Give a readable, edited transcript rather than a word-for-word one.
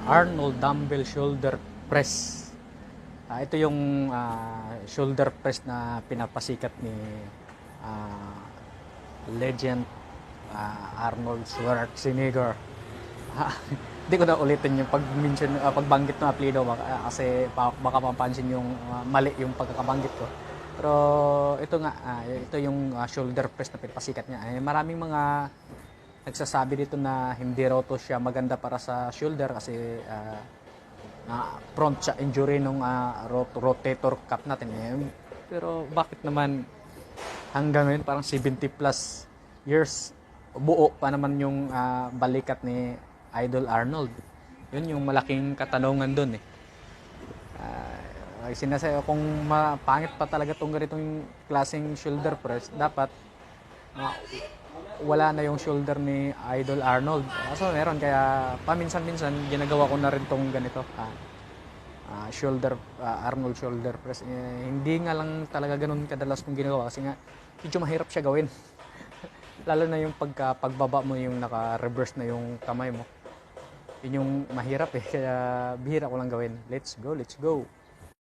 Arnold Dumbbell Shoulder Press. Ito yung shoulder press na pinapasikat ni ah, legend Arnold Schwarzenegger. Hindi ko na ulitin yung pagbanggit ng apelyido kasi baka mapansin yung mali yung pagkakabanggit ko. Pero ito nga, ito yung shoulder press na pinapasikat niya. Maraming mga nagsasabi dito na hindi raw to siya maganda para sa shoulder kasi prone sa injury nung rotator cuff natin. Pero bakit naman hanggang ngayon parang 70 plus years buo pa naman yung balikat ni Idol Arnold? Yun yung malaking katanungan dun eh. Sinasabi kung pangit pa talaga tong ganitong klaseng shoulder press, dapat wala na yung shoulder ni Idol Arnold. So meron, kaya paminsan-minsan ginagawa ko na rin tong ganito. Arnold shoulder press. Hindi nga lang talaga ganun kadalas kong ginagawa kasi nga medyo mahirap siya gawin. Lalo na yung pagbaba mo yung naka-reverse na yung kamay mo. Yun yung mahirap eh, kaya bihira ko lang gawin. Let's go, let's go.